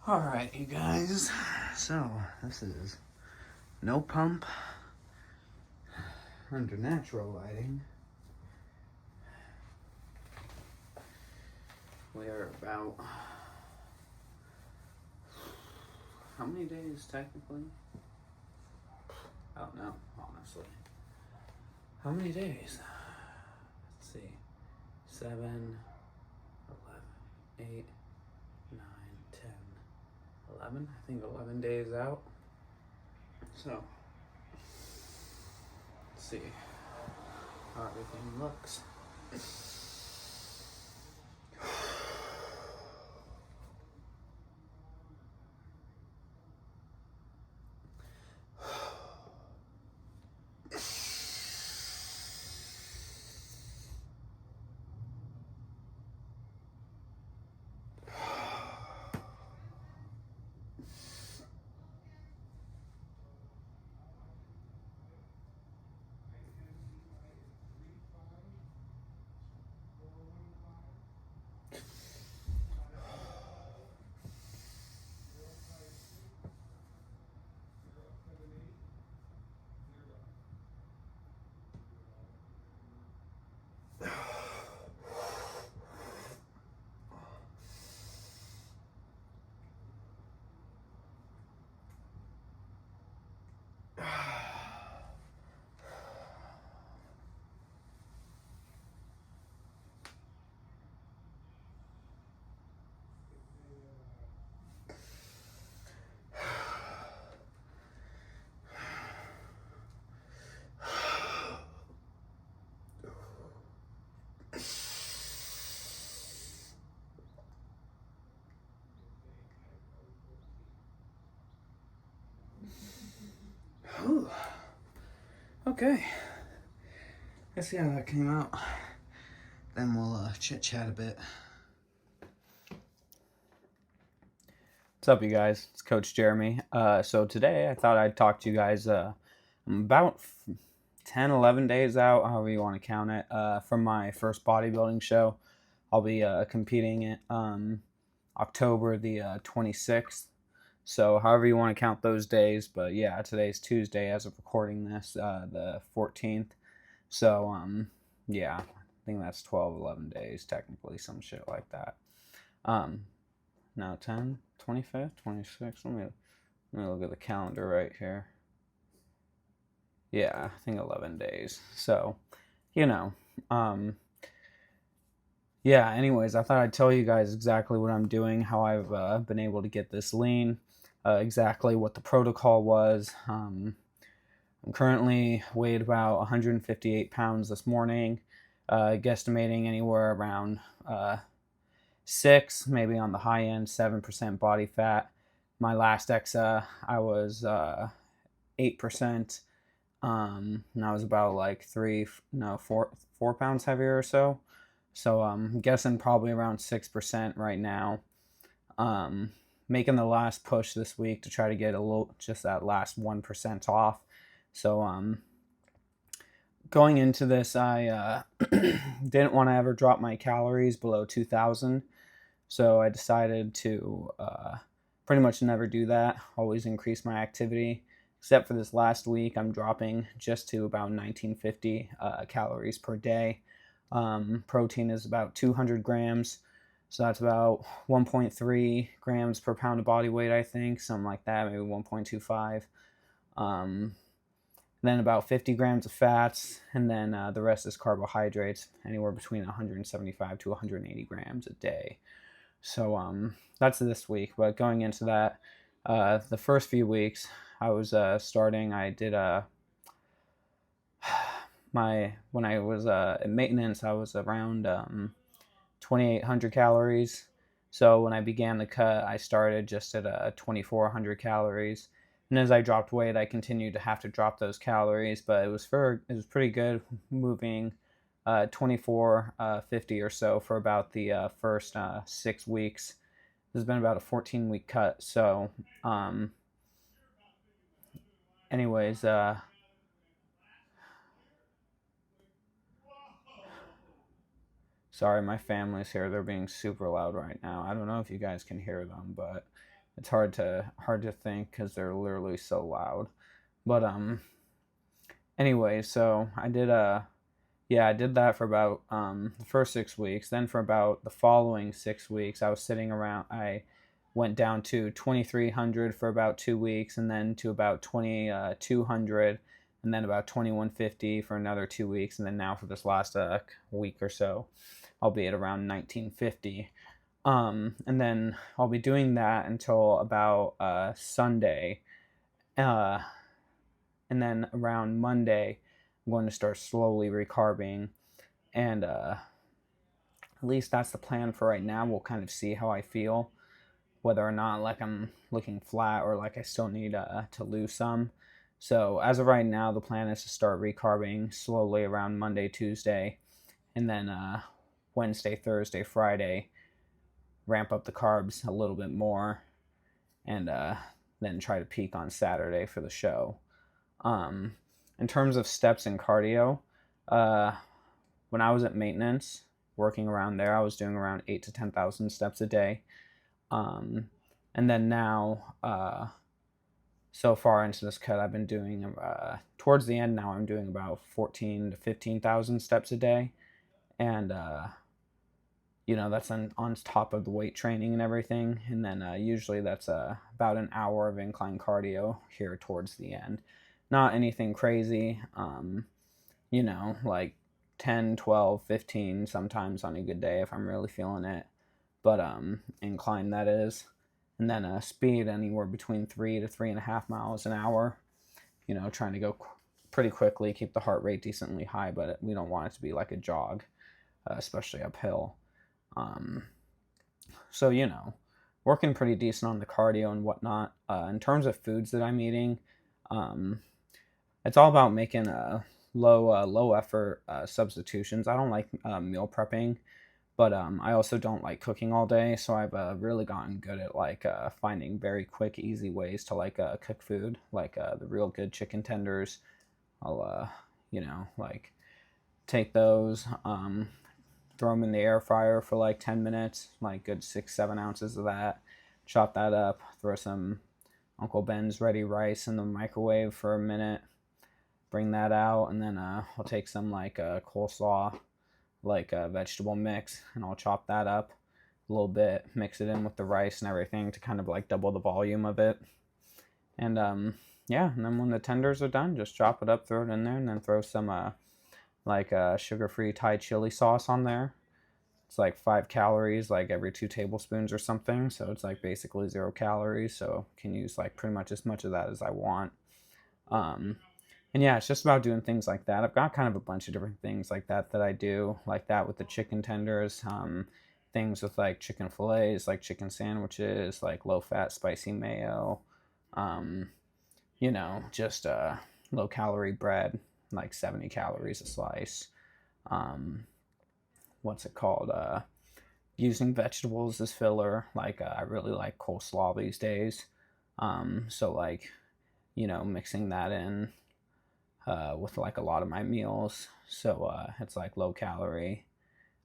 Alright, you guys. So, this is no pump under natural lighting. We are about. How many days technically? I don't know, honestly. How many days? Let's see. 7, 11, 8, 9, 10, 11. I think 11 days out. So, let's see how everything looks. Ooh. Okay. Let's see how that came out. Then we'll chit chat a bit. What's up, you guys? It's Coach Jeremy. So today I thought I'd talk to you guys about 10, 11 days out, however you want to count it, from my first bodybuilding show. I'll be competing in October the 26th. So however you want to count those days, but yeah, today's Tuesday as of recording this, the 14th. So yeah, I think that's 12, 11 days technically, some shit like that. Now 10, 25th, 26th. Let me look at the calendar right here. Yeah, I think 11 days. So, yeah, anyways, I thought I'd tell you guys exactly what I'm doing, how I've been able to get this lean, exactly what the protocol was. I'm currently weighed about 158 pounds this morning, guesstimating anywhere around 6, maybe on the high end, 7% body fat. My last DEXA, I was 8%, and I was about like 4 pounds heavier or so. So I'm guessing probably around 6% right now. Making the last push this week to try to get just that last 1% off. So going into this, I didn't want to ever drop my calories below 2,000. So I decided to pretty much never do that, always increase my activity. Except for this last week, I'm dropping just to about 1950 calories per day. Protein is about 200 grams, so that's about 1.3 grams per pound of body weight, I think, something like that, maybe 1.25. Then about 50 grams of fats, and then the rest is carbohydrates, anywhere between 175 to 180 grams a day. So that's this week. But going into that, the first few weeks, I was starting. I did when I was at maintenance, I was around 2,800 calories. So when I began the cut, I started just at 2,400 calories. And as I dropped weight, I continued to have to drop those calories, but it was pretty good moving 2450 or so for about the first 6 weeks. This has been about a 14-week cut. So anyways, sorry, my family's here. They're being super loud right now. I don't know if you guys can hear them, but It's hard to think because they're literally so loud. But anyway, so I did that for about the first 6 weeks. Then for about the following 6 weeks, I was sitting around. I went down to 2,300 for about 2 weeks, and then to about 2,200, and then about 2,150 for another 2 weeks, and then now for this last week or so, I'll be at around 1950. And then I'll be doing that until about Sunday, uh, and then around Monday, I'm going to start slowly recarbing, and at least that's the plan for right now. We'll kind of see how I feel, whether or not like I'm looking flat or like I still need to lose some. So as of right now, the plan is to start recarbing slowly around Monday, Tuesday, and then Wednesday, Thursday, Friday, ramp up the carbs a little bit more, and then try to peak on Saturday for the show. In terms of steps and cardio, when I was at maintenance, working around there, I was doing around 8 to 10,000 steps a day. And then now, so far into this cut, I've been doing, towards the end now, I'm doing about 14 to 15,000 steps a day. And, that's on top of the weight training and everything. And then usually that's about an hour of incline cardio here towards the end. Not anything crazy, like 10, 12, 15 sometimes on a good day if I'm really feeling it. But incline, that is. And then speed anywhere between 3 to 3.5 miles an hour. Trying to go pretty quickly, keep the heart rate decently high, but we don't want it to be like a jog, especially uphill. So, working pretty decent on the cardio and whatnot. In terms of foods that I'm eating, it's all about making low effort substitutions. I don't like meal prepping, but I also don't like cooking all day. So I've really gotten good at like finding very quick, easy ways to like cook food, like the real good chicken tenders. I'll like take those, throw them in the air fryer for like 10 minutes, like good 6-7 ounces of that. Chop that up, throw some Uncle Ben's ready rice in the microwave for a minute, bring that out, and then I'll take some like coleslaw, like a vegetable mix, and I'll chop that up a little bit, mix it in with the rice and everything to kind of like double the volume of it. And and then when the tenders are done, just chop it up, throw it in there, and then throw some sugar-free Thai chili sauce on there. It's like 5 calories, like every 2 tablespoons or something. So it's like basically 0 calories. So I can use like pretty much as much of that as I want. And yeah, it's just about doing things like that. I've got kind of a bunch of different things like that I do, like that with the chicken tenders, things with like chicken fillets, like chicken sandwiches, like low-fat spicy mayo, just low-calorie bread, like 70 calories a slice. What's it called? Using vegetables as filler. Like I really like coleslaw these days. So like, mixing that in with like a lot of my meals. So it's like low calorie,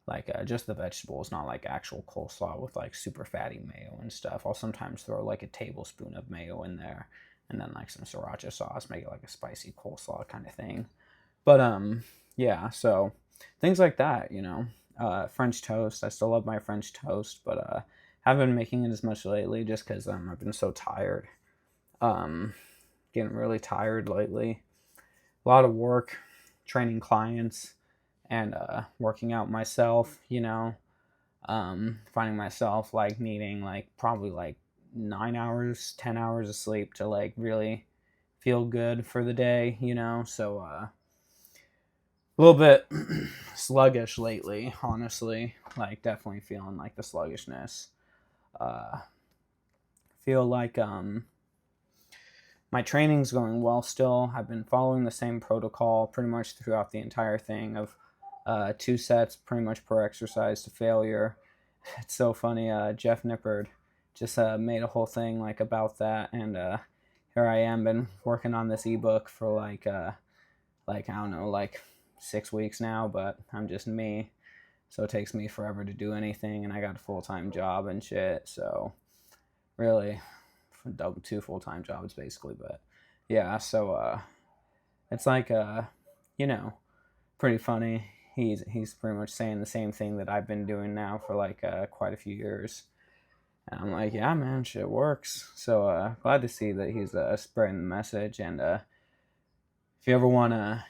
like just the vegetables, not like actual coleslaw with like super fatty mayo and stuff. I'll sometimes throw like a tablespoon of mayo in there, and then like some sriracha sauce, make it like a spicy coleslaw kind of thing. But yeah, so things like that, French toast. I still love my French toast, but haven't been making it as much lately just because I've been so tired. Getting really tired lately. A lot of work, training clients, and working out myself, finding myself like needing like probably like 9 hours, 10 hours of sleep to like really feel good for the day, so a little bit sluggish lately, honestly, like definitely feeling like the sluggishness. Feel like my training's going well still. I've been following the same protocol pretty much throughout the entire thing of 2 sets pretty much per exercise to failure. It's so funny. Jeff Nippard just made a whole thing like about that, and here I am, been working on this ebook for like I don't know, like 6 weeks now, but I'm just me, so it takes me forever to do anything, and I got a full-time job and shit, so really two full-time jobs basically. But yeah, so it's like you know, pretty funny. He's pretty much saying the same thing that I've been doing now for like quite a few years. And I'm like, yeah, man, shit works. So glad to see that he's spreading the message. And if you ever want to,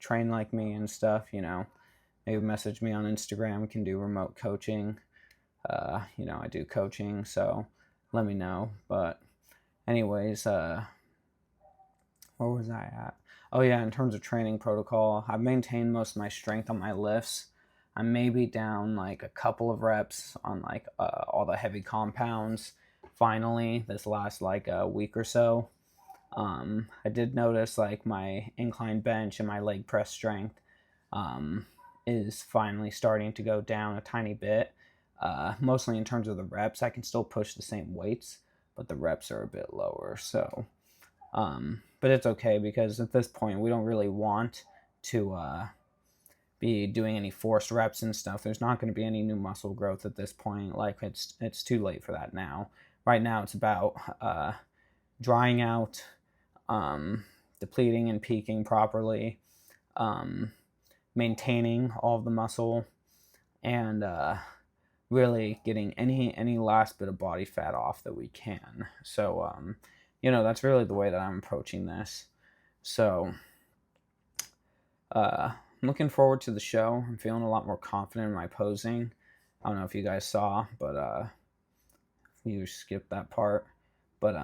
train like me and stuff, maybe message me on Instagram. We can do remote coaching. I do coaching, so let me know. But anyways, where was I at? Oh yeah, in terms of training protocol, I've maintained most of my strength on my lifts. I'm maybe down like a couple of reps on like all the heavy compounds. Finally, this last like a week or so, I did notice like my incline bench and my leg press strength is finally starting to go down a tiny bit. Mostly in terms of the reps, I can still push the same weights, but the reps are a bit lower. So, but it's okay because at this point we don't really want to be doing any forced reps and stuff. There's not going to be any new muscle growth at this point. Like it's too late for that now. Right now it's about drying out, depleting and peaking properly, maintaining all of the muscle, and really getting any last bit of body fat off that we can. So that's really the way that I'm approaching this. So I'm looking forward to the show. I'm feeling a lot more confident in my posing. I don't know if you guys saw, but you skipped that part. But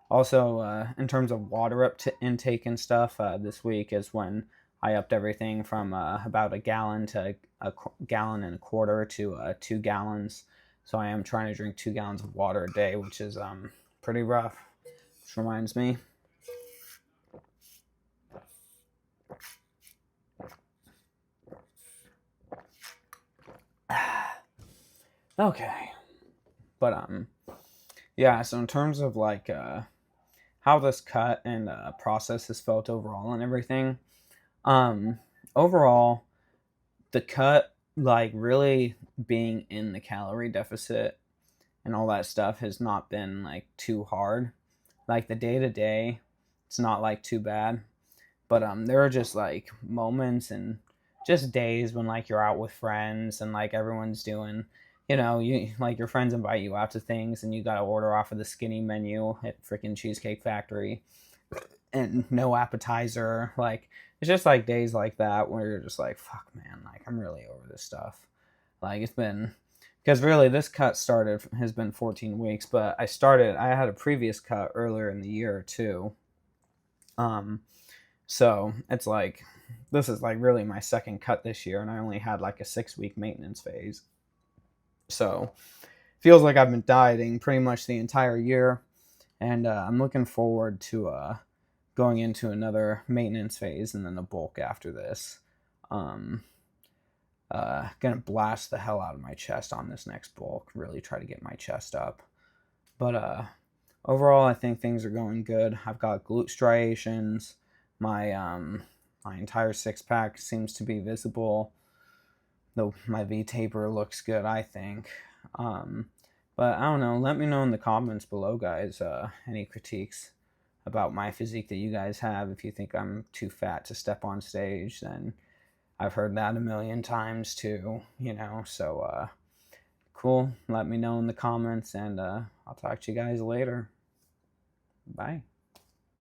also in terms of water intake and stuff, this week is when I upped everything from about a gallon to a gallon and a quarter to 2 gallons. So I am trying to drink 2 gallons of water a day, which is pretty rough. Which reminds me. Okay. But yeah, so in terms of like how this cut and process has felt overall and everything, overall the cut, like really being in the calorie deficit and all that stuff has not been like too hard. Like the day to day, it's not like too bad. But there are just like moments and just days when like you're out with friends and like everyone's doing, you like your friends invite you out to things and you gotta order off of the skinny menu at freaking Cheesecake Factory and no appetizer. Like it's just like days like that where you're just like, fuck man, like I'm really over this stuff. Like it's been, because really this cut has been 14 weeks, but I had a previous cut earlier in the year too. So it's like, this is like really my second cut this year and I only had like a 6-week maintenance phase. So feels like I've been dieting pretty much the entire year, and I'm looking forward to going into another maintenance phase and then a bulk after this. Gonna blast the hell out of my chest on this next bulk, really try to get my chest up. But overall I think things are going good. I've got glute striations. My entire six-pack seems to be visible. Though my V-taper looks good, I think. But I don't know. Let me know in the comments below, guys, any critiques about my physique that you guys have. If you think I'm too fat to step on stage, then I've heard that a million times too, So, cool. Let me know in the comments, and I'll talk to you guys later. Bye.